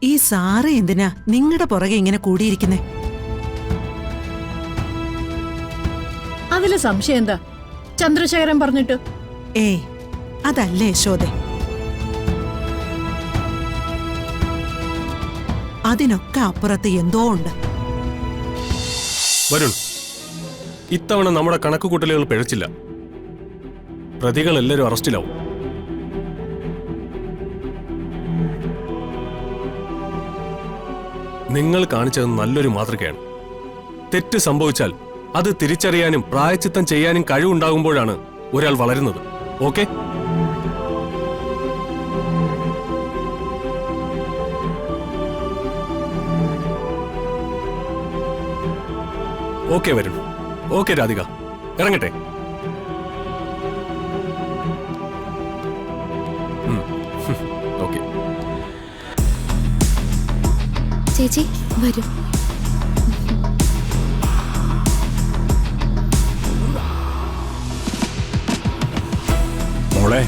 ഈ സാറ് എന്തിനാ നിങ്ങളുടെ പുറകെ ഇങ്ങനെ കൂടിയിരിക്കുന്നേ? അതില് സംശയം എന്താ? ചന്ദ്രശേഖരൻ പറഞ്ഞിട്ട്. ഏയ് അതല്ലേ യശോദേ, അതിനൊക്കെ അപ്പുറത്ത് എന്തോ ഉണ്ട്. വരുൺ, ഇത്തവണ നമ്മുടെ കണക്കുകൂട്ടലുകൾ പിഴച്ചില്ല. പ്രതികൾ എല്ലാവരും അറസ്റ്റിലാവും. നിങ്ങൾ കാണിച്ചത് നല്ലൊരു മാതൃകയാണ്. തെറ്റ് സംഭവിച്ചാൽ അത് തിരിച്ചറിയാനും പ്രായച്ചിത്തം ചെയ്യാനും കഴിവുണ്ടാകുമ്പോഴാണ് ഒരാൾ വളരുന്നത്. Okay? Okay Varun. Okay Radhika, ഇറങ്ങട്ടെ. ഓക്കെ ചേച്ചി വരൂ. മോളെ,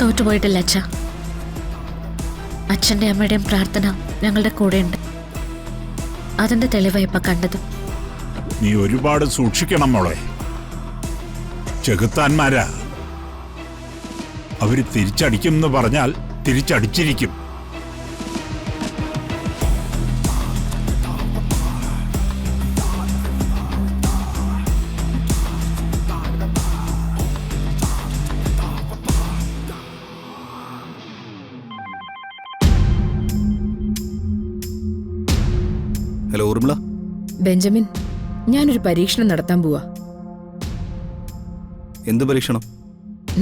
തോറ്റുപോയിട്ടില്ല അച്ഛ. അച്ഛൻ്റെ അമ്മയുടെയും പ്രാർത്ഥന ഞങ്ങളുടെ കൂടെയുണ്ട്. അതിന്റെ തെളിവായി ഇപ്പൊ കണ്ടത്. നീ ഒരുപാട് സൂക്ഷിക്കണം മോളെ. ചെകുത്താന്മാരാ. അവര് തിരിച്ചടിക്കും എന്ന് പറഞ്ഞാൽ തിരിച്ചടിച്ചിരിക്കും. ഹലോ ഊർമിള. ബെഞ്ചമിൻ, ഞാനൊരു പരീക്ഷണം നടത്താൻ പോവാ. എന്ത് പരീക്ഷണം?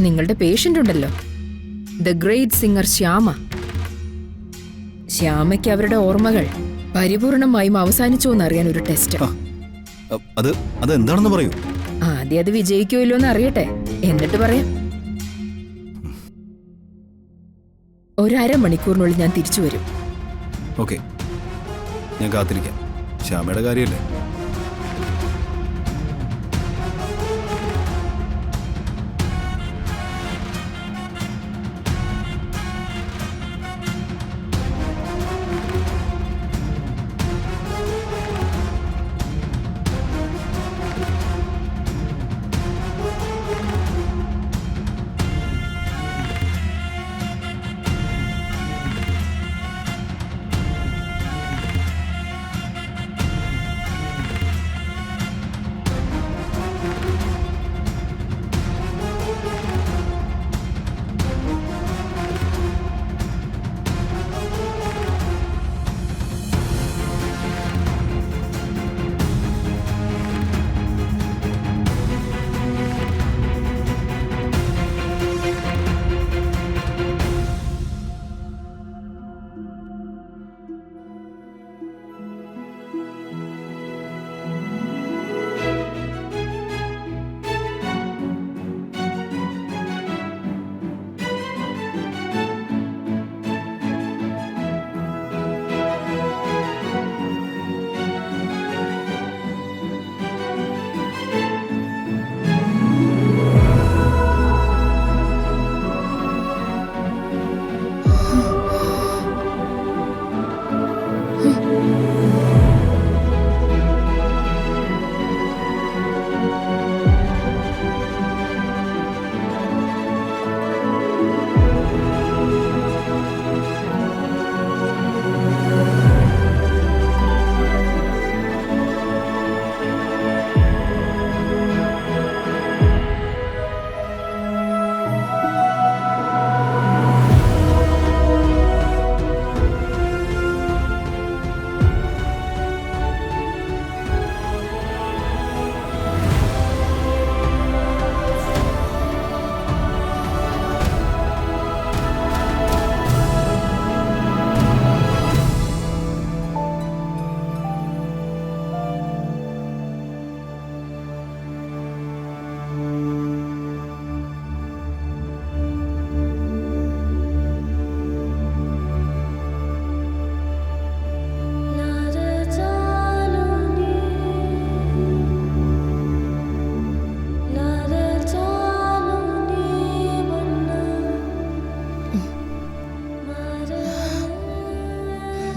നിങ്ങളുടെ പേഷ്യന്റ് ഉണ്ടല്ലോ, ദ ഗ്രേറ്റ് സിംഗർ ശ്യാമ. ശ്യാമയ്ക്ക് അവരുടെ ഓർമ്മകൾ പരിപൂർണമായും അവസാനിച്ചോ എന്നറിയാൻ ഒരു ടെസ്റ്റ്. അതെന്താണെന്ന് പറയൂ. ആദ്യം അത് വിജയിക്കുമല്ലോ എന്ന് അറിയട്ടെ, എന്നിട്ട് പറയാം. 1.5 മണിക്കൂറിനുള്ളിൽ ഞാൻ തിരിച്ചു വരും. ഓക്കെ, ഞാൻ കാത്തിരിക്കാം. ശ്യാമയുടെ കാര്യമല്ലേ?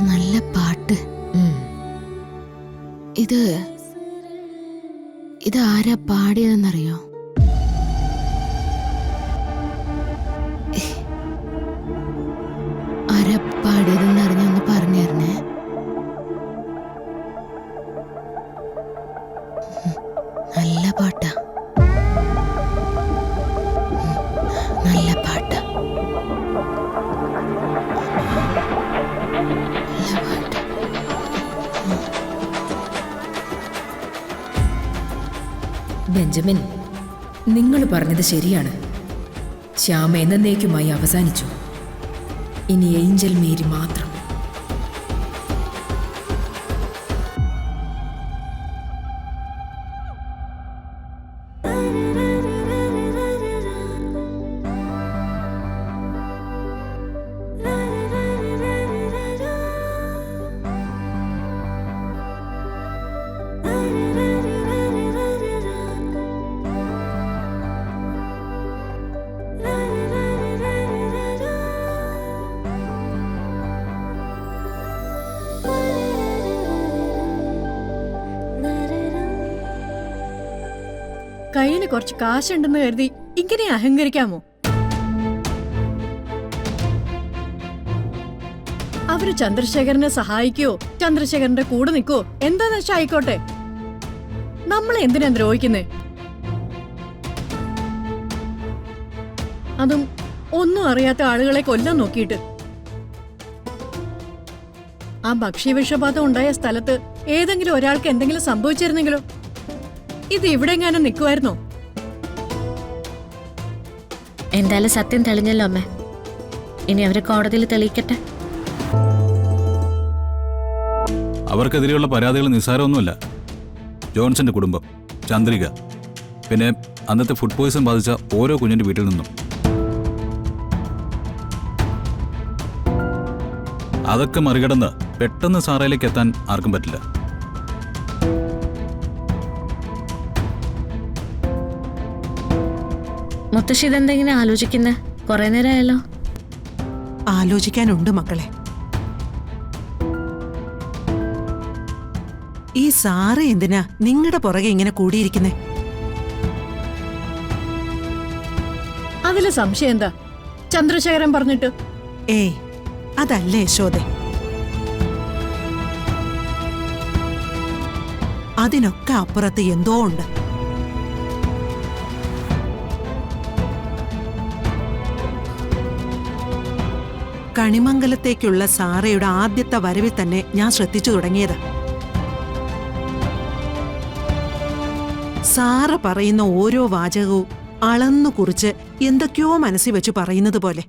നല്ല പാട്ട്. ഇത് ആരാ പാടിയതെന്നറിയോ? ആരാ പാടിയതെന്നറിഞ്ഞൊന്ന് പറഞ്ഞു തരണേ. നല്ല പാട്ടാ, നല്ല പാട്ടാ, നല്ല പാട്ട്. ബെഞ്ചമിൻ, നിങ്ങൾ പറഞ്ഞത് ശരിയാണ്. ശ്യാമ എന്നേക്കുമായി അവസാനിച്ചു. ഇനി ഏഞ്ചൽ മേരി മാത്രം. കയ്യിൽ കുറച്ച് കാശുണ്ടെന്ന് കരുതി ഇങ്ങനെ അഹങ്കരിക്കാമോ? അവര് ചന്ദ്രശേഖരനെ സഹായിക്കോ ചന്ദ്രശേഖരന്റെ കൂടെ നിൽക്കോ എന്താന്ന് വെച്ചാ ആയിക്കോട്ടെ. നമ്മളെ എന്തിനാ ദ്രോഹിക്കുന്നേ? അതും ഒന്നും അറിയാത്ത ആളുകളെ കൊല്ലാൻ നോക്കിയിട്ട്. ആ ഭക്ഷ്യവിഷബാധം ഉണ്ടായ സ്ഥലത്ത് ഏതെങ്കിലും ഒരാൾക്ക് എന്തെങ്കിലും സംഭവിച്ചിരുന്നെങ്കിലോ? ഇത് ഇവിടെങ്ങാനും നിൽക്കുമായിരുന്നോ? എന്തായാലും സത്യം തെളിഞ്ഞല്ലോ അമ്മേ. ഇനി അവര് കോടതിയിൽ തെളിയിക്കട്ടെ. അവർക്കെതിരെയുള്ള പരാതികൾ നിസ്സാരമൊന്നുമല്ല. ജോൺസന്റെ കുടുംബം, ചന്ദ്രിക, പിന്നെ അന്നത്തെ ഫുഡ് പോയ്സൺ ബാധിച്ച ഓരോ കുഞ്ഞിന്റെ വീട്ടിൽ നിന്നും. അതൊക്കെ മറികടന്ന് പെട്ടെന്ന് സാറയിലേക്ക് എത്താൻ ആർക്കും പറ്റില്ല. മുത്തശ്ശി ഇതെന്തെങ്കിലും ആലോചിക്കുന്നേ? കുറെ നേരമായല്ലോ. ആലോചിക്കാനുണ്ട് മക്കളെ. ഈ സാറ് എന്തിനാ നിങ്ങളുടെ പുറകെ ഇങ്ങനെ കൂടിയിരിക്കുന്നേ? അതില് സംശയം എന്താ? ചന്ദ്രശേഖരൻ പറഞ്ഞിട്ട്. ഏയ്, അതല്ലേ യശോദേ. അതിനൊക്കെ അപ്പുറത്ത് എന്തോ ഉണ്ട്. കണിമംഗലത്തേക്കുള്ള സാറയുടെ ആദ്യത്തെ വരവിൽ തന്നെ ഞാൻ ശ്രദ്ധിച്ചു തുടങ്ങിയത്. സാറ പറയുന്ന ഓരോ വാചകവും അളന്നു കുറിച്ച് എന്തൊക്കെയോ മനസ്സിൽ വെച്ച് പറയുന്നത് പോലെ.